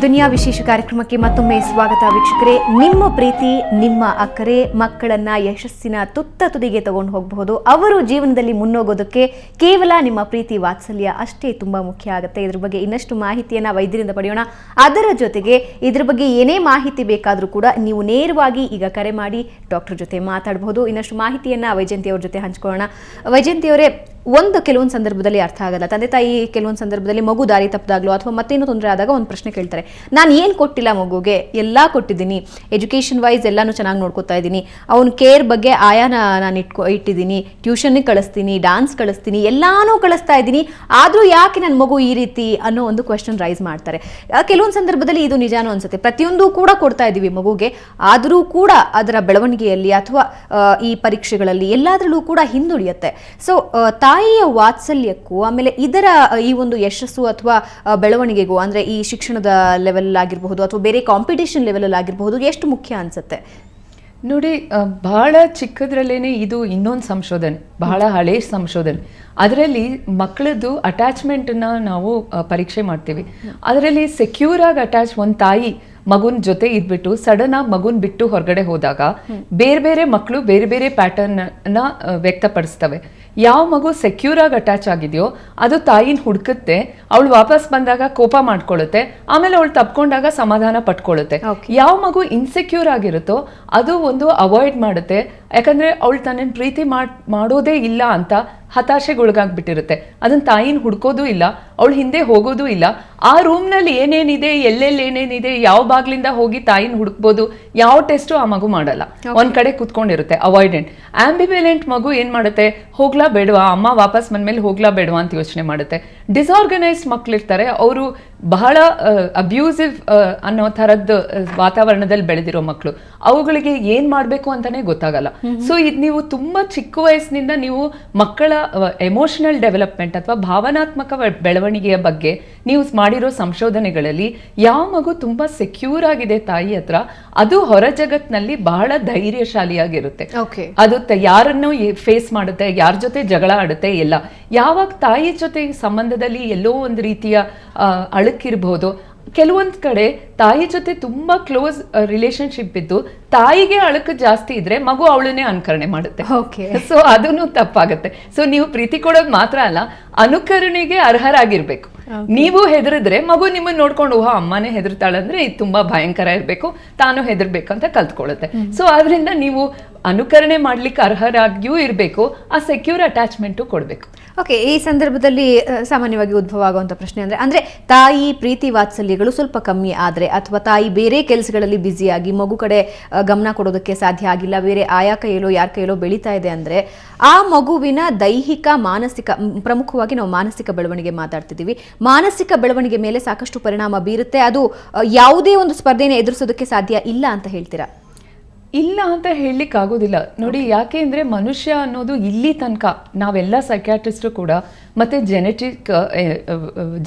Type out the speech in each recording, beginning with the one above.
ದುನಿಯಾ ವಿಶೇಷ ಕಾರ್ಯಕ್ರಮಕ್ಕೆ ಮತ್ತೊಮ್ಮೆ ಸ್ವಾಗತ ವೀಕ್ಷಕರೇ. ನಿಮ್ಮ ಪ್ರೀತಿ, ನಿಮ್ಮ ಅಕ್ಕರೆ ಮಕ್ಕಳನ್ನ ಯಶಸ್ಸಿನ ತುತ್ತ ತುದಿಗೆ ತಗೊಂಡು ಹೋಗಬಹುದು. ಅವರು ಜೀವನದಲ್ಲಿ ಮುನ್ನೋಗೋದಕ್ಕೆ ಕೇವಲ ನಿಮ್ಮ ಪ್ರೀತಿ ವಾತ್ಸಲ್ಯ ಅಷ್ಟೇ ತುಂಬಾ ಮುಖ್ಯ ಆಗುತ್ತೆ. ಇದ್ರ ಬಗ್ಗೆ ಇನ್ನಷ್ಟು ಮಾಹಿತಿಯನ್ನ ವೈದ್ಯರಿಂದ ಪಡೆಯೋಣ. ಅದರ ಜೊತೆಗೆ ಇದ್ರ ಬಗ್ಗೆ ಏನೇ ಮಾಹಿತಿ ಬೇಕಾದರೂ ಕೂಡ ನೀವು ನೇರವಾಗಿ ಈಗ ಕರೆ ಮಾಡಿ ಡಾಕ್ಟರ್ ಜೊತೆ ಮಾತಾಡಬಹುದು. ಇನ್ನಷ್ಟು ಮಾಹಿತಿಯನ್ನ ವೈಜಯಂತಿ ಅವ್ರ ಜೊತೆ ಹಂಚ್ಕೊಳ್ಳೋಣ. ವೈಜಯಂತಿ ಅವರೇ, ಕೆಲವೊಂದು ಸಂದರ್ಭದಲ್ಲಿ ಅರ್ಥ ಆಗಲ್ಲ. ತಂದೆ ತಾಯಿ ಕೆಲವೊಂದು ಸಂದರ್ಭದಲ್ಲಿ ಮಗು ದಾರಿ ತಪ್ಪದಾಗ್ಲೋ ಅಥವಾ ಮತ್ತೇನೋ ತೊಂದರೆ ಆದಾಗ ಒಂದು ಪ್ರಶ್ನೆ ಕೇಳ್ತಾರೆ, ನಾನು ಏನು ಕೊಟ್ಟಿಲ್ಲ ಮಗುಗೆ, ಎಲ್ಲ ಕೊಟ್ಟಿದ್ದೀನಿ, ಎಜುಕೇಷನ್ ವೈಸ್ ಎಲ್ಲಾನು ಚೆನ್ನಾಗಿ ನೋಡ್ಕೊತಾ ಇದ್ದೀನಿ, ಅವನ ಕೇರ್ ಬಗ್ಗೆ ಆಯಾನ ನಾನು ಇಟ್ಟಿದ್ದೀನಿ, ಟ್ಯೂಷನ್ಗೆ ಕಳಿಸ್ತೀನಿ, ಡಾನ್ಸ್ ಕಳಿಸ್ತೀನಿ, ಎಲ್ಲಾನು ಕಳಿಸ್ತಾ ಇದ್ದೀನಿ, ಆದರೂ ಯಾಕೆ ನನ್ನ ಮಗು ಈ ರೀತಿ ಅನ್ನೋ ಒಂದು ಕ್ವೆಶ್ಚನ್ ರೈಸ್ ಮಾಡ್ತಾರೆ. ಕೆಲವೊಂದು ಸಂದರ್ಭದಲ್ಲಿ ಇದು ನಿಜಾನೂ ಅನ್ಸುತ್ತೆ, ಪ್ರತಿಯೊಂದು ಕೂಡ ಕೊಡ್ತಾ ಇದ್ದೀವಿ ಮಗುಗೆ, ಆದರೂ ಕೂಡ ಅದರ ಬೆಳವಣಿಗೆಯಲ್ಲಿ ಅಥವಾ ಈ ಪರೀಕ್ಷೆಗಳಲ್ಲಿ ಎಲ್ಲದರಲ್ಲೂ ಕೂಡ ಹಿಂದುಳಿಯುತ್ತೆ. ಸೊ ತಾಯಿಯ ವಾತ್ಸಲ್ಯಕ್ಕೂ ಆಮೇಲೆ ಇದರ ಈ ಒಂದು ಯಶಸ್ಸು ಅಥವಾ ಬೆಳವಣಿಗೆಗೂ, ಅಂದ್ರೆ ಈ ಶಿಕ್ಷಣದ ಲೆವೆಲ್ ಆಗಿರಬಹುದು ಅಥವಾ ಬೇರೆ ಕಾಂಪಿಟೇಷನ್ ಲೆವೆಲ್ ಆಗಿರಬಹುದು, ಎಷ್ಟು ಮುಖ್ಯ ಅನ್ಸುತ್ತೆ? ನೋಡಿ, ಬಹಳ ಚಿಕ್ಕದ್ರಲ್ಲೇನೆ ಇದು ಇನ್ನೊಂದು ಸಂಶೋಧನೆ, ಬಹಳ ಹಳೆ ಸಂಶೋಧನೆ. ಅದರಲ್ಲಿ ಮಕ್ಕಳದ್ದು ಅಟ್ಯಾಚ್ಮೆಂಟನ್ನ ನಾವು ಪರೀಕ್ಷೆ ಮಾಡ್ತೀವಿ. ಅದರಲ್ಲಿ ಸೆಕ್ಯೂರ್ ಆಗಿ ಅಟ್ಯಾಚ್ ಒಂದು ತಾಯಿ ಮಗುನ ಜೊತೆ ಇದ್ಬಿಟ್ಟು ಸಡನ್ ಆಗಿ ಮಗುನ್ ಬಿಟ್ಟು ಹೊರಗಡೆ ಹೋದಾಗ ಬೇರೆ ಬೇರೆ ಮಕ್ಕಳು ಬೇರೆ ಬೇರೆ ಪ್ಯಾಟರ್ನ್ ನ ವ್ಯಕ್ತಪಡಿಸ್ತವೆ. ಯಾವ ಮಗು ಸೆಕ್ಯೂರ್ ಆಗಿ ಅಟ್ಯಾಚ್ ಆಗಿದೆಯೋ ಅದು ತಾಯಿನ ಹುಡುಕುತ್ತೆ, ಅವಳು ವಾಪಸ್ ಬಂದಾಗ ಕೋಪ ಮಾಡ್ಕೊಳ್ಳುತ್ತೆ, ಆಮೇಲೆ ಅವಳು ತಪ್ಕೊಂಡಾಗ ಸಮಾಧಾನ ಪಟ್ಕೊಳ್ಳುತ್ತೆ. ಯಾವ ಮಗು ಇನ್ಸೆಕ್ಯೂರ್ ಆಗಿರುತ್ತೋ ಅದು ಒಂದು ಅವಾಯ್ಡ್ ಮಾಡುತ್ತೆ, ಯಾಕಂದ್ರೆ ಅವಳು ತನ್ನ ಪ್ರೀತಿ ಮಾಡೋದೇ ಇಲ್ಲ ಅಂತ ಹತಾಶೆಗೊಳಗಾಗ್ಬಿಟ್ಟಿರುತ್ತೆ. ಅದನ್ನ ತಾಯಿನ ಹುಡ್ಕೋದು ಇಲ್ಲ, ಅವಳು ಹಿಂದೆ ಹೋಗೋದು ಇಲ್ಲ. ಆ ರೂಮ್ನಲ್ಲಿ ಏನೇನಿದೆ, ಎಲ್ಲೆಲ್ಲಿ ಏನೇನಿದೆ, ಯಾವ ಬಾಗ್ಲಿಂದ ಹೋಗಿ ತಾಯಿನ ಹುಡುಕ್ಬೋದು, ಯಾವ ಟೆಸ್ಟು ಆ ಮಗು ಮಾಡಲ್ಲ, ಒಂದ್ ಕಡೆ ಕುತ್ಕೊಂಡಿರುತ್ತೆ. ಅವಾಯ್ಡೆಂಟ್. ಆಂಬಿವ್ಯಾಲೆಂಟ್ ಮಗು ಏನ್ ಮಾಡುತ್ತೆ, ಹೋಗ್ಲಾ ಬೇಡವಾ, ಅಮ್ಮ ವಾಪಸ್ ಬಂದ್ಮೇಲೆ ಹೋಗ್ಲಾ ಬೇಡವಾ ಅಂತ ಯೋಚನೆ ಮಾಡುತ್ತೆ. ಡಿಸಾರ್ಗನೈಸ್ಡ್ ಮಕ್ಳಿರ್ತಾರೆ, ಅವರು ಬಹಳ ಅಬ್ಯೂಸಿವ್ ಅನ್ನೋ ಥರದ್ದು ವಾತಾವರಣದಲ್ಲಿ ಬೆಳೆದಿರೋ ಮಕ್ಕಳು, ಅವುಗಳಿಗೆ ಏನ್ ಮಾಡ್ಬೇಕು ಅಂತಾನೆ ಗೊತ್ತಾಗಲ್ಲ. ಸೊ ಇದು ನೀವು ತುಂಬಾ ಚಿಕ್ಕ ವಯಸ್ಸಿನಿಂದ ನೀವು ಮಕ್ಕಳ ಎಮೋಷನಲ್ ಡೆವಲಪ್ಮೆಂಟ್ ಅಥವಾ ಭಾವನಾತ್ಮಕ ಬೆಳವಣಿಗೆಯ ಬಗ್ಗೆ ನೀವು ಮಾಡಿರೋ ಸಂಶೋಧನೆಗಳಲ್ಲಿ ಯಾವ ಮಗು ತುಂಬಾ ಸೆಕ್ಯೂರ್ ಆಗಿದೆ ತಾಯಿ ಹತ್ರ, ಅದು ಹೊರ ಜಗತ್ನಲ್ಲಿ ಬಹಳ ಧೈರ್ಯಶಾಲಿಯಾಗಿರುತ್ತೆ. ಅದು ಯಾರನ್ನು ಫೇಸ್ ಮಾಡುತ್ತೆ, ಯಾರ ಜೊತೆ ಜಗಳ ಆಡುತ್ತೆ, ಎಲ್ಲ. ಯಾವಾಗ ತಾಯಿ ಜೊತೆ ಸಂಬಂಧದಲ್ಲಿ ಎಲ್ಲೋ ಒಂದು ರೀತಿಯ ಅಳುಕಿರ್ಬಹುದು, ಕೆಲವೊಂದ್ ಕಡೆ ತಾಯಿ ಜೊತೆ ತುಂಬಾ ಕ್ಲೋಸ್ ರಿಲೇಶನ್ಶಿಪ್ ಇದ್ದು ತಾಯಿಗೆ ಅಳುಕು ಜಾಸ್ತಿ ಇದ್ರೆ ಮಗು ಅವಳನ್ನೇ ಅನುಕರಣೆ ಮಾಡುತ್ತೆ. ಸೊ ಅದನ್ನು ತಪ್ಪಾಗುತ್ತೆ. ಸೊ ನೀವು ಪ್ರೀತಿ ಕೊಡೋದು ಮಾತ್ರ ಅಲ್ಲ, ಅನುಕರಣೆಗೆ ಅರ್ಹರಾಗಿರ್ಬೇಕು. ನೀವು ಹೆದರಿದ್ರೆ ಮಗು ನಿಮ್ಮನ್ನ ನೋಡ್ಕೊಂಡು ಓಹೋ ಅಮ್ಮನೇ ಹೆದರ್ತಾಳಂದ್ರೆ ಇದು ತುಂಬಾ ಭಯಂಕರ ಇರ್ಬೇಕು, ತಾನು ಹೆದರ್ಬೇಕಂತ ಕಲ್ತ್ಕೊಳ್ಳುತ್ತೆ. ಸೊ ಆದ್ರಿಂದ ನೀವು ಅನುಕರಣೆ ಮಾಡ್ಲಿಕ್ಕೆ ಅರ್ಹರಾಗಿಯೂ ಇರಬೇಕು, ಆ ಸೆಕ್ಯೂರ್ ಅಟ್ಯಾಚ್ಮೆಂಟು ಕೊಡ್ಬೇಕು. ಓಕೆ, ಈ ಸಂದರ್ಭದಲ್ಲಿ ಸಾಮಾನ್ಯವಾಗಿ ಉದ್ಭವ ಆಗುವಂಥ ಪ್ರಶ್ನೆ ಅಂದರೆ ತಾಯಿ ಪ್ರೀತಿ ವಾತ್ಸಲ್ಯಗಳು ಸ್ವಲ್ಪ ಕಮ್ಮಿ ಆದರೆ, ಅಥವಾ ತಾಯಿ ಬೇರೆ ಕೆಲಸಗಳಲ್ಲಿ ಬ್ಯುಸಿಯಾಗಿ ಮಗು ಕಡೆ ಗಮನ ಕೊಡೋದಕ್ಕೆ ಸಾಧ್ಯ ಆಗಿಲ್ಲ, ಬೇರೆ ಆಯಾ ಕೈಯಲ್ಲೋ ಯಾರ ಕೈಯಲ್ಲೋ ಬೆಳೀತಾ ಇದೆ ಅಂದರೆ ಆ ಮಗುವಿನ ದೈಹಿಕ ಮಾನಸಿಕ, ಪ್ರಮುಖವಾಗಿ ನಾವು ಮಾನಸಿಕ ಬೆಳವಣಿಗೆ ಮಾತಾಡ್ತಿದ್ದೀವಿ, ಮಾನಸಿಕ ಬೆಳವಣಿಗೆ ಮೇಲೆ ಸಾಕಷ್ಟು ಪರಿಣಾಮ ಬೀರುತ್ತೆ. ಅದು ಯಾವುದೇ ಒಂದು ಸ್ಪರ್ಧೆಯನ್ನು ಎದುರಿಸೋದಕ್ಕೆ ಸಾಧ್ಯ ಇಲ್ಲ ಅಂತ ಹೇಳ್ತೀರಾ? ಇಲ್ಲ ಅಂತ ಹೇಳಲಿಕ್ಕೆ ಆಗೋದಿಲ್ಲ. ನೋಡಿ, ಯಾಕೆ ಅಂದರೆ ಮನುಷ್ಯ ಅನ್ನೋದು ಇಲ್ಲಿ ತನಕ ನಾವೆಲ್ಲ ಸೈಕ್ಯಾಟ್ರಿಸ್ಟು ಕೂಡ ಮತ್ತು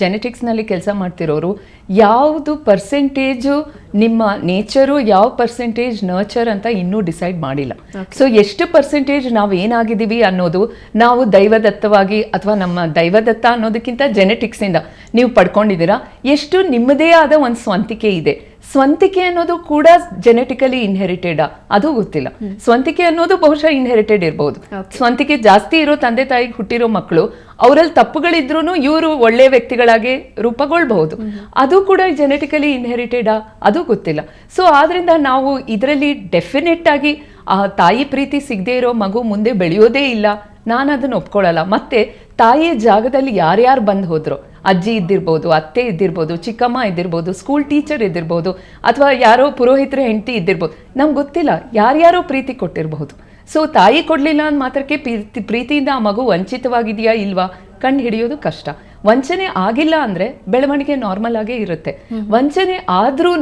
ಜೆನೆಟಿಕ್ಸ್ನಲ್ಲಿ ಕೆಲಸ ಮಾಡ್ತಿರೋರು ಯಾವುದು ಪರ್ಸೆಂಟೇಜು ನಿಮ್ಮ ನೇಚರು, ಯಾವ ಪರ್ಸೆಂಟೇಜ್ ನರ್ಚರ್ ಅಂತ ಇನ್ನೂ ಡಿಸೈಡ್ ಮಾಡಿಲ್ಲ. ಸೊ ಎಷ್ಟು ಪರ್ಸೆಂಟೇಜ್ ನಾವು ಏನಾಗಿದ್ದೀವಿ ಅನ್ನೋದು ನಾವು ದೈವದತ್ತವಾಗಿ, ಅಥವಾ ನಮ್ಮ ದೈವದತ್ತ ಅನ್ನೋದಕ್ಕಿಂತ ಜೆನೆಟಿಕ್ಸಿಂದ ನೀವು ಪಡ್ಕೊಂಡಿದ್ದೀರಾ, ಎಷ್ಟು ನಿಮ್ಮದೇ ಆದ ಒಂದು ಸ್ವಂತಿಕೆ ಇದೆ. ಸ್ವಂತಿಕೆ ಅನ್ನೋದು ಕೂಡ ಜೆನೆಟಿಕಲಿ ಇನ್ಹೆರಿಟೆಡ್, ಅದು ಗೊತ್ತಿಲ್ಲ. ಸ್ವಂತಿಕೆ ಅನ್ನೋದು ಬಹುಶಃ ಇನ್ಹೆರಿಟೆಡ್ ಇರಬಹುದು. ಸ್ವಂತಿಕೆ ಜಾಸ್ತಿ ಇರೋ ತಂದೆ ತಾಯಿಗೆ ಹುಟ್ಟಿರೋ ಮಕ್ಕಳು, ಅವರಲ್ಲಿ ತಪ್ಪುಗಳಿದ್ರೂ ಇವರು ಒಳ್ಳೆ ವ್ಯಕ್ತಿಗಳಾಗಿ ರೂಪುಗೊಳ್ಬಹುದು, ಅದು ಕೂಡ ಜೆನೆಟಿಕಲಿ ಇನ್ಹೆರಿಟೆಡ್, ಅದು ಗೊತ್ತಿಲ್ಲ. ಸೊ ಆದ್ರಿಂದ ನಾವು ಇದರಲ್ಲಿ ಡೆಫಿನೆಟ್ ಆಗಿ ಆ ತಾಯಿ ಪ್ರೀತಿ ಸಿಗದೆ ಇರೋ ಮಗು ಮುಂದೆ ಬೆಳೆಯೋದೇ ಇಲ್ಲ, ನಾನು ಅದನ್ನು ಒಪ್ಕೊಳ್ಳಲ್ಲ. ಮತ್ತೆ ತಾಯಿಯ ಜಾಗದಲ್ಲಿ ಯಾರ್ಯಾರು ಬಂದು ಹೋದ್ರು, ಅಜ್ಜಿ ಇದ್ದಿರ್ಬೋದು, ಅತ್ತೆ ಇದ್ದಿರ್ಬೋದು, ಚಿಕ್ಕಮ್ಮ ಇದ್ದಿರ್ಬೋದು, ಸ್ಕೂಲ್ ಟೀಚರ್ ಇದ್ದಿರ್ಬೋದು, ಅಥವಾ ಯಾರೋ ಪುರೋಹಿತರ ಹೆಂಡತಿ ಇದ್ದಿರ್ಬೋದು, ನಮ್ಗೆ ಗೊತ್ತಿಲ್ಲ, ಯಾರ್ಯಾರೋ ಪ್ರೀತಿ ಕೊಟ್ಟಿರಬಹುದು. ಸೊ ತಾಯಿ ಕೊಡ್ಲಿಲ್ಲ ಅಂದ ಮಾತ್ರಕ್ಕೆ ಪ್ರೀತಿಯಿಂದ ಆ ಮಗು ವಂಚಿತವಾಗಿದೆಯಾ ಇಲ್ವಾ ಕಂಡು ಹಿಡಿಯೋದು ಕಷ್ಟ. ವಂಚನೆ ಆಗಿಲ್ಲ ಅಂದ್ರೆ ಬೆಳವಣಿಗೆ ನಾರ್ಮಲ್ ಆಗೇ ಇರುತ್ತೆ. ವಂಚನೆ ಆದ್ರೂ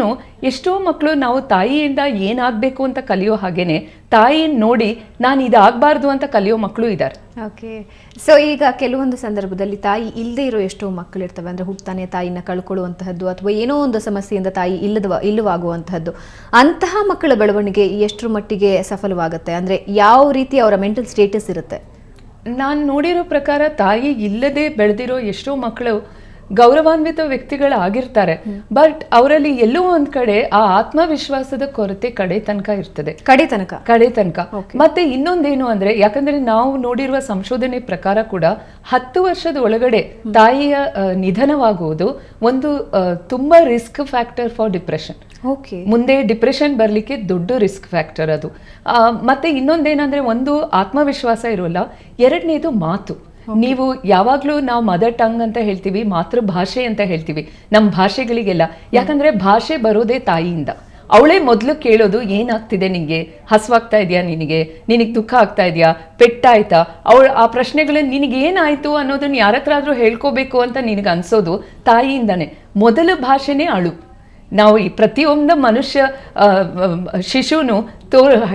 ಎಷ್ಟೋ ಮಕ್ಕಳು ನಾವು ತಾಯಿಯಿಂದ ಏನಾಗಬೇಕು ಅಂತ ಕಲಿಯೋ ಹಾಗೇನೆ ತಾಯಿನ ನೋಡಿ ನಾನು ಇದಾಗಬಾರ್ದು ಅಂತ ಕಲಿಯೋ ಮಕ್ಕಳು ಇದ್ದಾರೆ. ಓಕೆ, ಸೊ ಈಗ ಕೆಲವೊಂದು ಸಂದರ್ಭದಲ್ಲಿ ತಾಯಿ ಇಲ್ಲದೆ ಇರೋ ಎಷ್ಟೋ ಮಕ್ಕಳು ಇರ್ತವೆ, ಅಂದರೆ ಹುಟ್ಟಾನೆ ತಾಯಿನ ಕಳ್ಕೊಳ್ಳುವಂತಹದ್ದು ಅಥವಾ ಏನೋ ಒಂದು ಸಮಸ್ಯೆಯಿಂದ ತಾಯಿ ಇಲ್ಲವಾಗುವಂತಹದ್ದು, ಅಂತಹ ಮಕ್ಕಳ ಬೆಳವಣಿಗೆ ಎಷ್ಟರ ಮಟ್ಟಿಗೆ ಸಫಲವಾಗುತ್ತೆ? ಅಂದರೆ ಯಾವ ರೀತಿ ಅವರ ಮೆಂಟಲ್ ಸ್ಟೇಟಸ್ ಇರುತ್ತೆ? ನಾನು ನೋಡಿರೋ ಪ್ರಕಾರ ತಾಯಿ ಇಲ್ಲದೆ ಬೆಳೆದಿರೋ ಎಷ್ಟೋ ಮಕ್ಕಳು ಗೌರವಾನ್ವಿತ ವ್ಯಕ್ತಿಗಳಾಗಿರ್ತಾರೆ, ಬಟ್ ಅವರಲ್ಲಿ ಎಲ್ಲೋ ಒಂದ್ ಕಡೆ ಆ ಆತ್ಮವಿಶ್ವಾಸದ ಕೊರತೆ ಕಡೆ ತನಕ. ಮತ್ತೆ ಇನ್ನೊಂದೇನು ಅಂದ್ರೆ, ಯಾಕಂದ್ರೆ ನಾವು ನೋಡಿರುವ ಸಂಶೋಧನೆ ಪ್ರಕಾರ ಕೂಡ 10 ವರ್ಷದ ಒಳಗಡೆ ತಾಯಿಯ ನಿಧನವಾಗುವುದು ಒಂದು ತುಂಬಾ ರಿಸ್ಕ್ ಫ್ಯಾಕ್ಟರ್ ಫಾರ್ ಡಿಪ್ರೆಷನ್. ಮುಂದೆ ಡಿಪ್ರೆಷನ್ ಬರ್ಲಿಕ್ಕೆ ದೊಡ್ಡ ರಿಸ್ಕ್ ಫ್ಯಾಕ್ಟರ್ ಅದು. ಮತ್ತೆ ಇನ್ನೊಂದೇನಂದ್ರೆ, ಒಂದು ಆತ್ಮವಿಶ್ವಾಸ ಇರೋಲ್ಲ, ಎರಡನೇದು ಮಾತು. ನೀವು ಯಾವಾಗ್ಲೂ ನಾವು ಮದರ್ ಟಂಗ್ ಅಂತ ಹೇಳ್ತೀವಿ, ಮಾತೃಭಾಷೆ ಅಂತ ಹೇಳ್ತೀವಿ ನಮ್ಮ ಭಾಷೆಗಳಿಗೆಲ್ಲ. ಯಾಕಂದ್ರೆ ಭಾಷೆ ಬರೋದೇ ತಾಯಿಯಿಂದ. ಅವಳೇ ಮೊದಲು ಕೇಳೋದು, ಏನಾಗ್ತಿದೆ ನಿಂಗೆ, ಹಸುವಾಗ್ತಾ ಇದೆಯಾ, ನಿನಗೆ ದುಃಖ ಆಗ್ತಾ ಇದೆಯಾ, ಪೆಟ್ಟಾಯ್ತಾ, ಅವಳು ಆ ಪ್ರಶ್ನೆಗಳನ್ನ ನಿನಗೆ ಏನಾಯ್ತು ಅನ್ನೋದನ್ನ ಯಾರ ಹತ್ರ ಆದ್ರೂ ಹೇಳ್ಕೋಬೇಕು ಅಂತ ನಿನಗೆ ಅನ್ಸೋದು ತಾಯಿಯಿಂದಾನೆ. ಮೊದಲ ಭಾಷೆನೇ ಅಳು. ನಾವು ಈ ಪ್ರತಿಯೊಂದು ಮನುಷ್ಯ ಶಿಶುನು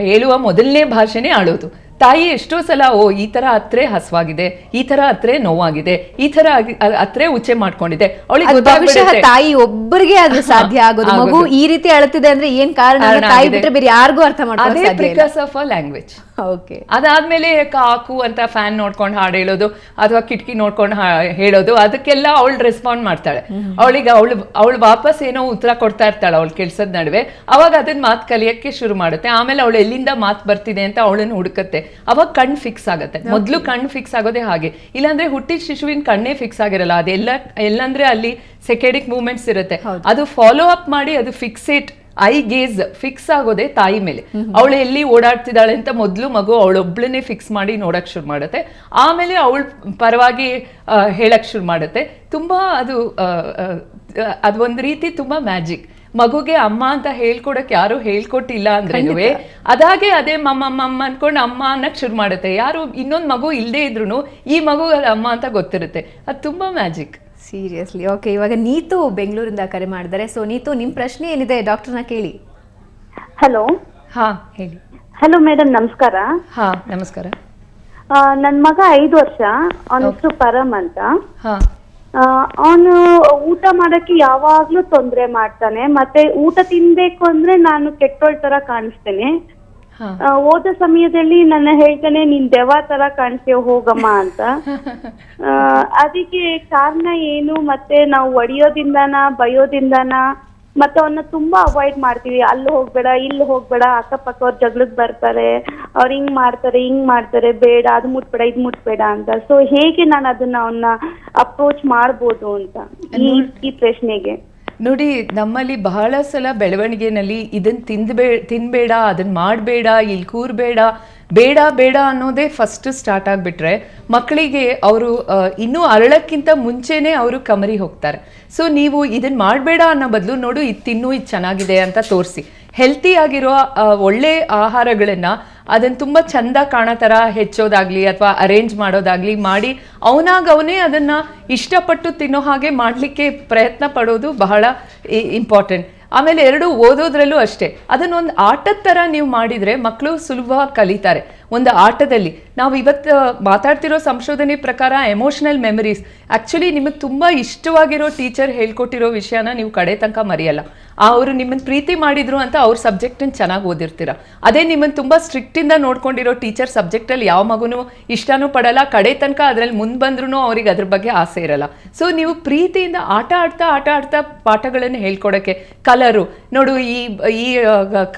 ಹೇಳುವ ಮೊದಲನೇ ಭಾಷೆನೇ ಅಳೋದು. ತಾಯಿ ಎಷ್ಟೋ ಸಲ ಈ ತರ ಹತ್ರೆ ಹಸುವಾಗಿದೆ, ಈ ತರ ಹತ್ರೆ ನೋವಾಗಿದೆ, ಈ ತರ ಹತ್ರೆ ಉಚ್ಚೆ ಮಾಡ್ಕೊಂಡಿದೆ, ಅವಳಿಗೆ ತಾಯಿ ಒಬ್ಬರಿಗೆ ಅದು ಸಾಧ್ಯ ಆಗೋದು. ಮಗು ಈ ರೀತಿ ಅಳುತ್ತಿದೆ ಅಂದ್ರೆ ಏನ್ ಕಾರಣ, ತಾಯಿ ಬಿಟ್ಟರೆ ಬೇರೆ ಯಾರಿಗೂ ಅರ್ಥ ಮಾಡ್ಕೊಳ್ಳೋದು ಬಿಕಾಸ್ ಆಫ್ ಅ ಲ್ಯಾಂಗ್ವೇಜ್. ಅದಾದ್ಮೇಲೆ ಕಾಕು ಅಂತ ಫ್ಯಾನ್ ನೋಡ್ಕೊಂಡು ಹಾಡು ಹೇಳೋದು ಅಥವಾ ಕಿಟಕಿ ನೋಡ್ಕೊಂಡು ಹೇಳೋದು, ಅದಕ್ಕೆಲ್ಲ ಅವಳು ರೆಸ್ಪಾಂಡ್ ಮಾಡ್ತಾಳೆ. ಅವಳು ವಾಪಸ್ ಏನೋ ಉತ್ತರ ಕೊಡ್ತಾ ಇರ್ತಾಳೆ ಅವಳು ಕೆಲ್ಸದ ನಡುವೆ. ಅವಾಗ ಅದನ್ನ ಮಾತು ಕಲಿಯಕ್ಕೆ ಶುರು ಮಾಡುತ್ತೆ. ಆಮೇಲೆ ಅವಳು ಎಲ್ಲಿಂದ ಮಾತು ಬರ್ತಿದೆ ಅಂತ ಅವಳನ್ನು ಹುಡುಕತ್ತೆ. ಅವಾಗ ಕಣ್ ಫಿಕ್ಸ್ ಆಗತ್ತೆ. ಮೊದ್ಲು ಕಣ್ ಫಿಕ್ಸ್ ಆಗೋದೇ ಹಾಗೆ. ಇಲ್ಲಾಂದ್ರೆ ಹುಟ್ಟಿದ ಶಿಶುವಿನ ಕಣ್ಣೇ ಫಿಕ್ಸ್ ಆಗಿರಲ್ಲ. ಎಲ್ಲಂದ್ರೆ ಅಲ್ಲಿ ಸೆಕೆಡಿಕ್ ಮೂವ್ಮೆಂಟ್ಸ್ ಇರುತ್ತೆ. ಅದು ಫಾಲೋ ಅಪ್ ಮಾಡಿ ಅದು ಫಿಕ್ಸೇಟ್ ಐ ಗೇಜ್ ಫಿಕ್ಸ್ ಆಗೋದೇ ತಾಯಿ ಮೇಲೆ. ಅವಳು ಎಲ್ಲಿ ಓಡಾಡ್ತಿದ್ದಾಳೆ ಅಂತ ಮೊದಲು ಮಗು ಅವಳೊಬ್ಳನ್ನೇ ಫಿಕ್ಸ್ ಮಾಡಿ ನೋಡಕ್ ಶುರು ಮಾಡುತ್ತೆ. ಆಮೇಲೆ ಅವಳ ಪರವಾಗಿ ಹೇಳಕ್ ಶುರು ಮಾಡುತ್ತೆ. ತುಂಬಾ ಅದು ಒಂದು ರೀತಿ ತುಂಬಾ ಮ್ಯಾಜಿಕ್. ಮಗುಗೆ ಅಮ್ಮ ಅಂತ ಹೇಳ್ಕೊಡಕ್ ಯಾರು ಹೇಳ್ಕೊಟ್ಟಿಲ್ಲ ಅಂದ್ರೆ ಅದಾಗೆ ಅದೇ ಮಮ್ಮ ಅನ್ಕೊಂಡು ಅಮ್ಮ ಅನ್ನಕ್ ಶುರು ಮಾಡುತ್ತೆ. ಯಾರು ಇನ್ನೊಂದು ಮಗು ಇಲ್ಲದೆ ಇದ್ರು ಈ ಮಗು ಅಮ್ಮ ಅಂತ ಗೊತ್ತಿರುತ್ತೆ. ಅದು ತುಂಬಾ ಮ್ಯಾಜಿಕ್. ಸೀರಿಯಸ್ಲಿ. ಓಕೆ, ಇವಾಗ ನೀತು ಬೆಂಗಳೂರಿಂದ ಕರೆ ಮಾಡಿದ್ದಾರೆ. ಸೊ ನೀತು, ನಿಮ್ ಪ್ರಶ್ನೆ ಏನಿದೆ ಡಾಕ್ಟರ್ನ ಕೇಳಿ. ಹಲೋ. ಹಾ ಹೇಳಿ. ಹಲೋ ಮೇಡಮ್, ನಮಸ್ಕಾರ. ಹಾ ನಮಸ್ಕಾರ. ನನ್ ಮಗ 5 ವರ್ಷ, ಅವನ ಹೆಸರು ಪರಮ್ ಅಂತ. ಹಾ, ಅವನು ಊಟ ಮಾಡಕ್ಕೆ ಯಾವಾಗ್ಲೂ ತೊಂದ್ರೆ ಮಾಡ್ತಾನೆ. ಮತ್ತೆ ಊಟ ತಿನ್ಬೇಕು ಅಂದ್ರೆ ನಾನು ಕೆಟ್ಟೋಳ್ ತರ ಕಾಣಿಸ್ತೇನೆ. ಓದೋ ಸಮಯದಲ್ಲಿ ನನ್ನ ಹೇಳ್ತಾನೆ, ನೀನ್ ದೆವ್ವ ತರ ಕಾಣಿಸ್ತೇವ, ಹೋಗಮ್ಮ ಅಂತ. ಅದಕ್ಕೆ ಕಾರಣ ಏನು? ಮತ್ತೆ ನಾವು ಹೊಡಿಯೋದಿಂದಾನ, ಬಯೋದಿಂದಾನ? ಮತ್ತೆ ಅವನ್ನ ತುಂಬಾ ಅವಾಯ್ಡ್ ಮಾಡ್ತೀವಿ. ಅಲ್ಲಿ ಹೋಗ್ಬೇಡ, ಇಲ್ಲಿ ಹೋಗ್ಬೇಡ, ಅಕ್ಕಪಕ್ಕವ್ರ ಜಗಳಕ್ ಬರ್ತಾರೆ, ಅವ್ರು ಹಿಂಗ್ ಮಾಡ್ತಾರೆ, ಬೇಡ, ಅದು ಮುಟ್ಬೇಡ, ಇದು ಮುಟ್ಬೇಡ ಅಂತ. ಸೊ ಹೇಗೆ ನಾನು ಅದನ್ನ ಅವನ್ನ ಅಪ್ರೋಚ್ ಮಾಡ್ಬೋದು ಅಂತ ಈ ಪ್ರಶ್ನೆಗೆ. ನೋಡಿ, ನಮ್ಮಲ್ಲಿ ಬಹಳ ಸಲ ಬೆಳವಣಿಗೆನಲ್ಲಿ ಇದನ್ನ ತಿನ್ಬೇಡ, ಅದನ್ನ ಮಾಡಬೇಡ, ಇಲ್ಲಿ ಕೂರ್ಬೇಡ, ಬೇಡ ಅನ್ನೋದೇ ಫಸ್ಟ್ ಸ್ಟಾರ್ಟ್ ಆಗಿಬಿಟ್ರೆ ಮಕ್ಕಳಿಗೆ ಅವರು ಇನ್ನೂ ಅರಳಕ್ಕಿಂತ ಮುಂಚೆನೇ ಅವರು ಕಮರಿ ಹೋಗ್ತಾರೆ. ಸೊ ನೀವು ಇದನ್ನ ಮಾಡಬೇಡ ಅನ್ನೋ ಬದಲು, ನೋಡು ಇದು ತಿನ್ನು, ಇದು ಚೆನ್ನಾಗಿದೆ ಅಂತ ತೋರಿಸಿ. ಹೆಲ್ತಿ ಆಗಿರೋ ಒಳ್ಳೆ ಆಹಾರಗಳನ್ನು ಅದನ್ನು ತುಂಬ ಚಂದ ಕಾಣೋ ಥರ ಹೆಚ್ಚೋದಾಗ್ಲಿ ಅಥವಾ ಅರೇಂಜ್ ಮಾಡೋದಾಗ್ಲಿ ಮಾಡಿ ಅವನೇ ಅದನ್ನು ಇಷ್ಟಪಟ್ಟು ತಿನ್ನೋ ಹಾಗೆ ಮಾಡಲಿಕ್ಕೆ ಪ್ರಯತ್ನ ಪಡೋದು ಬಹಳ ಇಂಪಾರ್ಟೆಂಟ್. ಆಮೇಲೆ ಓದೋದ್ರಲ್ಲೂ ಅಷ್ಟೇ, ಅದನ್ನೊಂದು ಆಟದ ಥರ ನೀವು ಮಾಡಿದರೆ ಮಕ್ಕಳು ಸುಲಭವಾಗಿ ಕಲಿತಾರೆ. ಒಂದು ಆಟದಲ್ಲಿ ನಾವು ಇವತ್ತು ಮಾತಾಡ್ತಿರೋ ಸಂಶೋಧನೆ ಪ್ರಕಾರ ಎಮೋಷನಲ್ ಮೆಮರೀಸ್, ಆ್ಯಕ್ಚುಲಿ ನಿಮಗೆ ತುಂಬ ಇಷ್ಟವಾಗಿರೋ ಟೀಚರ್ ಹೇಳ್ಕೊಟ್ಟಿರೋ ವಿಷಯನ ನೀವು ಕಡೆ ತನಕ ಮರೆಯಲ್ಲ. ಅವರು ನಿಮ್ಮನ್ನು ಪ್ರೀತಿ ಮಾಡಿದ್ರು ಅಂತ ಅವ್ರ ಸಬ್ಜೆಕ್ಟನ್ನು ಚೆನ್ನಾಗಿ ಓದಿರ್ತೀರ. ಅದೇ ನಿಮ್ಮನ್ನು ತುಂಬ ಸ್ಟ್ರಿಕ್ಟಿಂದ ನೋಡ್ಕೊಂಡಿರೋ ಟೀಚರ್ ಸಬ್ಜೆಕ್ಟಲ್ಲಿ ಯಾವ ಮಗುನೂ ಇಷ್ಟನೂ ಪಡಲ್ಲ, ಕಡೆ ತನಕ ಅದರಲ್ಲಿ ಮುಂದೆ ಬಂದ್ರೂ ಅವ್ರಿಗೆ ಅದ್ರ ಬಗ್ಗೆ ಆಸೆ ಇರಲ್ಲ. ಸೊ ನೀವು ಪ್ರೀತಿಯಿಂದ ಆಟ ಆಡ್ತಾ ಪಾಠಗಳನ್ನು ಹೇಳ್ಕೊಡೋಕ್ಕೆ, ಕಲರು ನೋಡು, ಈ